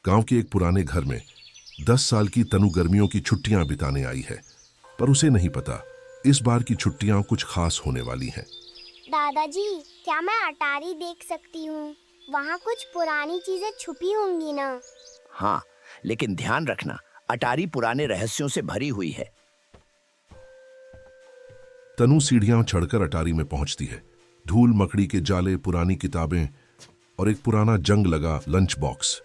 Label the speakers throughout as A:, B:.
A: गांव के एक पुराने घर में 10 साल की तनु गर्मियों की छुट्टियां बिताने आई है, पर उसे नहीं पता इस बार की छुट्टियां कुछ खास होने वाली हैं।
B: दादाजी, क्या मैं अटारी देख सकती हूँ? वहाँ कुछ पुरानी चीजें छुपी होंगी ना?
C: हाँ, लेकिन ध्यान रखना, अटारी पुराने रहस्यों से भरी हुई है।
A: तनु सीढ़ियां चढ़कर अटारी में पहुंचती है। धूल मकड़ी के जाले, पुरानी किताबें और एक पुराना जंग लगा लंच बॉक्स।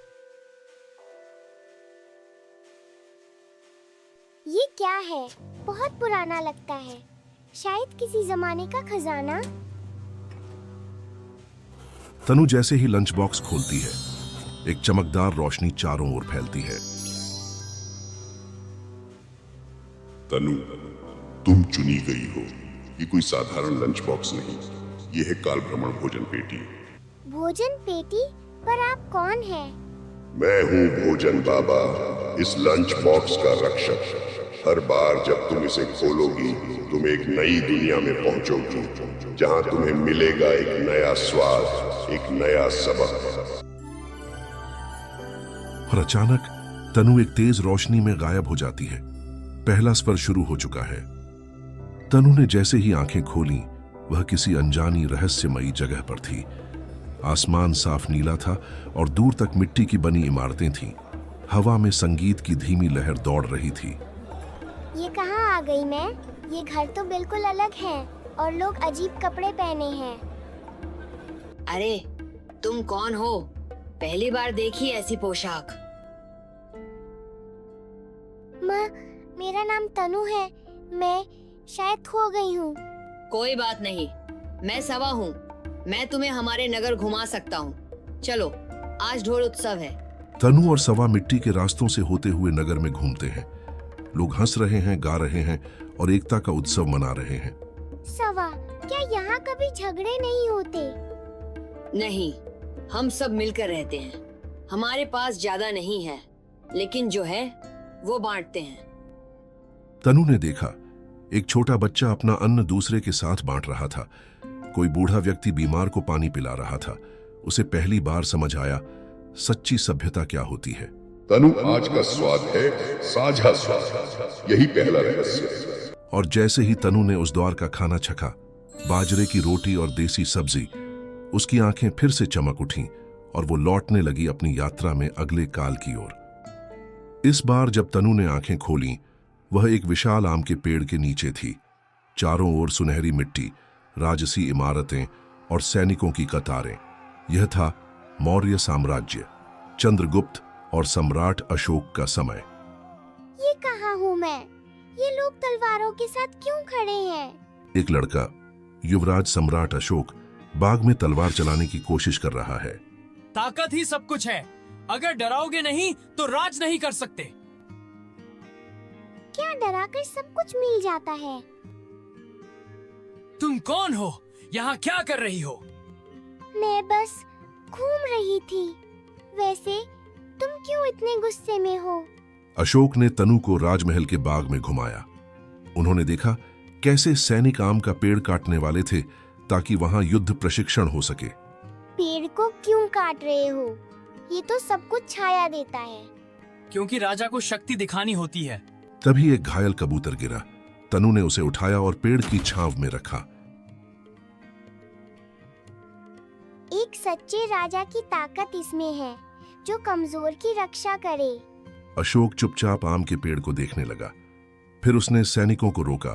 B: ये क्या है? बहुत पुराना लगता है। शायद किसी जमाने का खजाना।
A: तनु जैसे ही लंच बॉक्स खोलती है, एक चमकदार रोशनी चारों ओर फैलती है।
D: तनु, तुम चुनी गई हो। ये कोई साधारण लंच बॉक्स नहीं, ये है काल भ्रमण भोजन पेटी।
B: भोजन पेटी? पर आप कौन हैं?
D: मैं हूँ भोजन बाबा, इस लंच बॉक्स का रक्षक। हर बार जब तुम इसे खोलोगी, तुम एक नई दुनिया में पहुंचोगी, जहां तुम्हें मिलेगा एक नया स्वाद, एक नया सबक।
A: और अचानक तनु एक तेज रोशनी में गायब हो जाती है। पहला स्वर शुरू हो चुका है। तनु ने जैसे ही आंखें खोली, वह किसी अनजानी रहस्यमयी जगह पर थी। आसमान साफ नीला था और दूर तक मिट्टी की बनी इमारतें थीं। हवा में संगीत की धीमी लहर दौड़ रही थी।
B: ये कहाँ आ गई मैं? ये घर तो बिल्कुल अलग है और लोग अजीब कपड़े पहने हैं।
E: अरे, तुम कौन हो? पहली बार देखी ऐसी पोशाक।
B: माँ, मेरा नाम तनु है। मैं शायद खो गई हूँ।
E: कोई बात नहीं, मैं सवा हूँ। मैं तुम्हें हमारे नगर घुमा सकता हूँ। चलो, आज ढोल उत्सव है।
A: तनु और सवा मिट्टी के रास्तों से होते हुए नगर में घूमते हैं। लोग हंस रहे हैं, गा रहे हैं और एकता का उत्सव मना रहे हैं।
B: सवा, क्या यहाँ कभी झगड़े नहीं होते?
E: नहीं, हम सब मिलकर रहते हैं। हमारे पास ज्यादा नहीं है, लेकिन जो है वो बांटते हैं।
A: तनु ने देखा, एक छोटा बच्चा अपना अन्न दूसरे के साथ बांट रहा था। कोई बूढ़ा व्यक्ति बीमार को पानी पिला रहा था। उसे पहली बार समझ आया, सच्ची सभ्यता क्या होती है।
D: तनु, आज का स्वाद है साझा स्वाद, यही पहला रहस्य।
A: और जैसे ही तनु ने उस द्वार का खाना चखा, बाजरे की रोटी और देसी सब्जी, उसकी आंखें फिर से चमक उठीं और वो लौटने लगी अपनी यात्रा में अगले काल की ओर। इस बार जब तनु ने आंखें खोलीं, वह एक विशाल आम के पेड़ के नीचे थी। चारों ओर सुनहरी मिट्टी, राजसी इमारतें और सैनिकों की कतारें। यह था मौर्य साम्राज्य, चंद्रगुप्त और सम्राट अशोक का समय।
B: ये कहाँ हूँ मैं? ये लोग तलवारों के साथ क्यों खड़े हैं?
A: एक लड़का, युवराज सम्राट अशोक, बाग में तलवार चलाने की कोशिश कर रहा है।
F: ताकत ही सब कुछ है। अगर डराओगे नहीं तो राज नहीं कर सकते।
B: क्या डराकर सब कुछ मिल जाता है?
F: तुम कौन हो? यहाँ क्या कर रही हो?
B: मैं बस घूम रही थी। वैसे तुम क्यों इतने गुस्से में हो?
A: अशोक ने तनु को राजमहल के बाग में घुमाया। उन्होंने देखा कैसे सैनिक आम का पेड़ काटने वाले थे ताकि वहां युद्ध प्रशिक्षण हो सके।
B: पेड़ को क्यों काट रहे हो? ये तो सब कुछ छाया देता है।
F: क्योंकि राजा को शक्ति दिखानी होती है।
A: तभी एक घायल कबूतर गिरा। तनु ने उसे उठाया और पेड़ की छांव में रखा।
B: एक सच्चे राजा की ताकत इसमें है, जो कमजोर की रक्षा करे।
A: अशोक चुपचाप आम के पेड़ को देखने लगा। फिर उसने सैनिकों को रोका।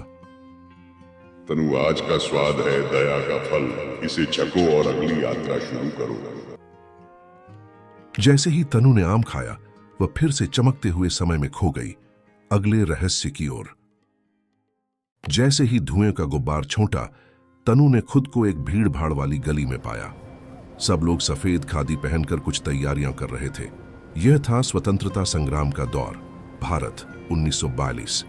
D: तनु, आज का स्वाद है दया का फल, इसे छको और अगली यात्रा शुरू करो।
A: जैसे ही तनु ने आम खाया, वह फिर से चमकते हुए समय में खो गई, अगले रहस्य की ओर। जैसे ही धुएं का गुब्बार छोटा, तनु ने खुद को एक भीड़ भाड़ वाली गली में पाया। सब लोग सफेद खादी पहनकर कुछ तैयारियां कर रहे थे। यह था स्वतंत्रता संग्राम का दौर, भारत 1942।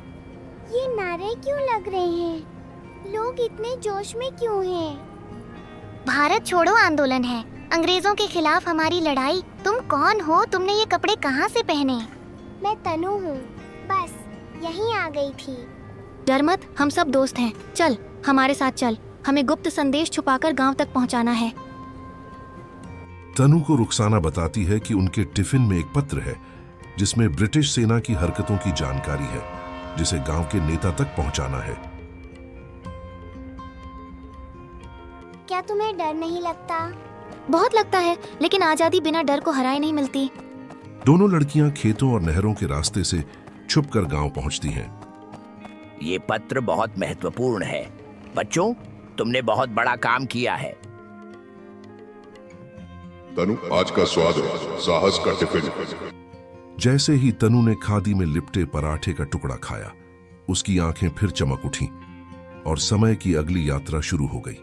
B: ये नारे क्यों लग रहे हैं? लोग इतने जोश में क्यों हैं? भारत छोड़ो आंदोलन है, अंग्रेजों के खिलाफ हमारी लड़ाई। तुम कौन हो? तुमने ये कपड़े कहाँ से पहने? मैं तनु हूँ, बस यहीं आ गई थी।
G: डर मत, हम सब दोस्त हैं। चल हमारे साथ चल, हमें गुप्त संदेश छुपाकर गांव तक पहुंचाना है।
A: तनु को रुखसाना बताती है कि उनके टिफिन में एक पत्र है जिसमें ब्रिटिश सेना की हरकतों की जानकारी है, जिसे गांव के नेता तक पहुंचाना है।
B: क्या तुम्हें डर नहीं लगता?
G: बहुत लगता है, लेकिन आजादी बिना डर को हराए नहीं मिलती।
A: दोनों लड़कियां खेतों और नहरों के रास्ते से छुपकर गांव पहुंचती हैं।
C: ये पत्र बहुत महत्वपूर्ण है। बच्चों, तुमने बहुत बड़ा काम किया है।
D: तनु, आज का स्वाद है, साहस का टिफिन।
A: जैसे ही तनु ने खादी में लिपटे पराठे का टुकड़ा खाया, उसकी आंखें फिर चमक उठीं और समय की अगली यात्रा शुरू हो गई।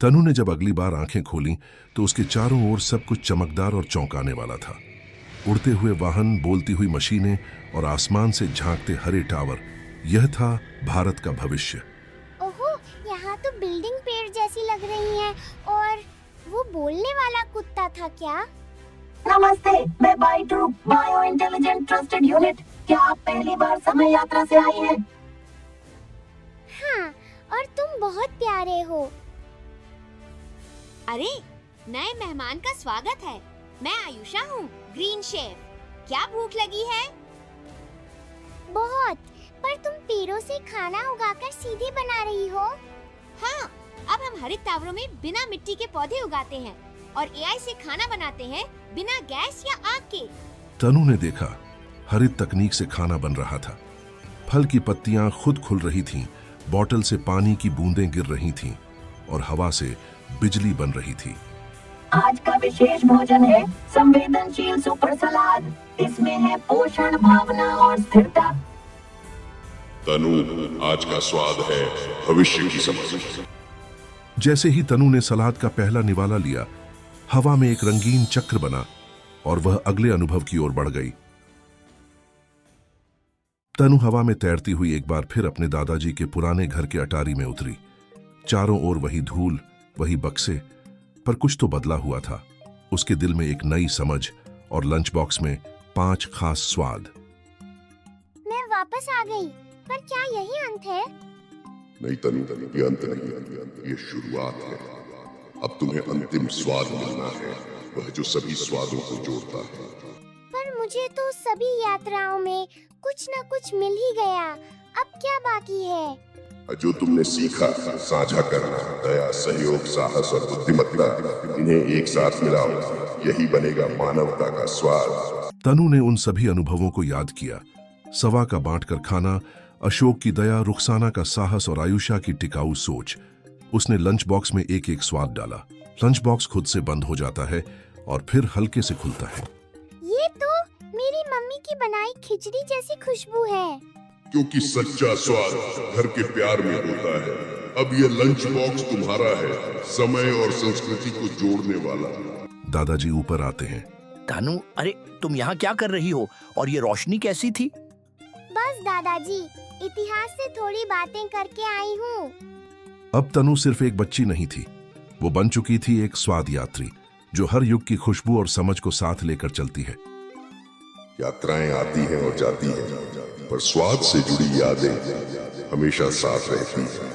A: तनु ने जब अगली बार आंखें खोलीं तो उसके चारों ओर सब कुछ चमकदार और चौंकाने वाला था। उड़ते हुए वाहन, बोलती हुई मशीनें और आसमान से झांकते हरे टावर, यह था भारत का भविष्य।
B: ओहो, यहाँ तो बिल्डिंग पेड़ जैसी लग रही है। और वो बोलने वाला कुत्ता था क्या?
H: नमस्ते, मैं बाइटू बायो इंटेलिजेंट ट्रस्टेड यूनिट। क्या आप पहली बार समय यात्रा से आई हैं?
B: हाँ, और तुम बहुत प्यारे हो।
I: अरे, नए मेहमान का स्वागत है। मैं आयुषा हूँ, ग्रीन शेफ। क्या भूख लगी है?
B: बहुत, पर तुम पेड़ों से खाना उगाकर सीधे बना रही हो।
I: हाँ, अब हम हरित टावरों में बिना मिट्टी के पौधे उगाते हैं और एआई से खाना बनाते हैं बिना गैस या आग के।
A: तनु ने देखा, हरित तकनीक से खाना बन रहा था। फल की पत्तियां खुद खुल रही थीं, बॉटल से पानी की बूंदें गिर रही थीं और हवा से बिजली बन रही थी।
H: आज का विशेष भोजन है संवेदनशील सुपर सलाद। इसमें है पोषण, भावना और स्थिरता।
D: तनु, आज का स्वाद है भविष्य की समझ।
A: जैसे ही तनु ने सलाद का पहला निवाला लिया, हवा में एक रंगीन चक्र बना और वह अगले अनुभव की ओर बढ़ गई। तनु हवा में तैरती हुई एक बार फिर अपने दादाजी के पुराने घर के अटारी में उतरी। चारों ओर वही धूल, वही बक्से, पर कुछ तो बदला हुआ था। उसके दिल में एक नई समझ और लंच बॉक्स में 5 खास स्वाद।
B: मैं वापस आ गई, पर क्या यही अंत है?
D: नहीं तनु, ये अंत नहीं, ये शुरुआत है। अब तुम्हें अंतिम स्वाद मिलना है, वह जो सभी स्वादों को जोड़ता है।
B: पर मुझे तो सभी यात्राओं में कुछ न कुछ मिल ही गया। अब क्या बाकी है?
D: जो तुमने सीखा, साझा करना, दया, सहयोग, साहस और बुद्धिमत्ता, इन्हें एक साथ मिलाओ, यही बनेगा मानवता का स्वाद।
A: तनु ने उन सभी अनुभवों को याद किया। सवा का बांटकर खाना, अशोक की दया, रुखसाना का साहस और आयुषा की टिकाऊ सोच। उसने लंच बॉक्स में एक एक स्वाद डाला। लंच बॉक्स खुद से बंद हो जाता है और फिर हल्के से खुलता है।
B: ये तो मेरी मम्मी की बनाई खिचड़ी जैसी खुशबू है।
D: क्योंकि सच्चा स्वाद घर के प्यार में होता है। अब ये लंच बॉक्स तुम्हारा है, समय और संस्कृति को जोड़ने वाला।
A: दादाजी ऊपर आते हैं।
C: तनु, अरे तुम यहाँ क्या कर रही हो? और ये रोशनी कैसी थी?
B: बस दादाजी, इतिहास से थोड़ी बातें करके आई हूँ।
A: अब तनु सिर्फ एक बच्ची नहीं थी, वो बन चुकी थी एक स्वाद यात्री, जो हर युग की खुशबू और समझ को साथ लेकर चलती है।
D: यात्राएं आती हैं और जाती हैं, पर स्वाद से जुड़ी यादें हमेशा साथ रहती हैं।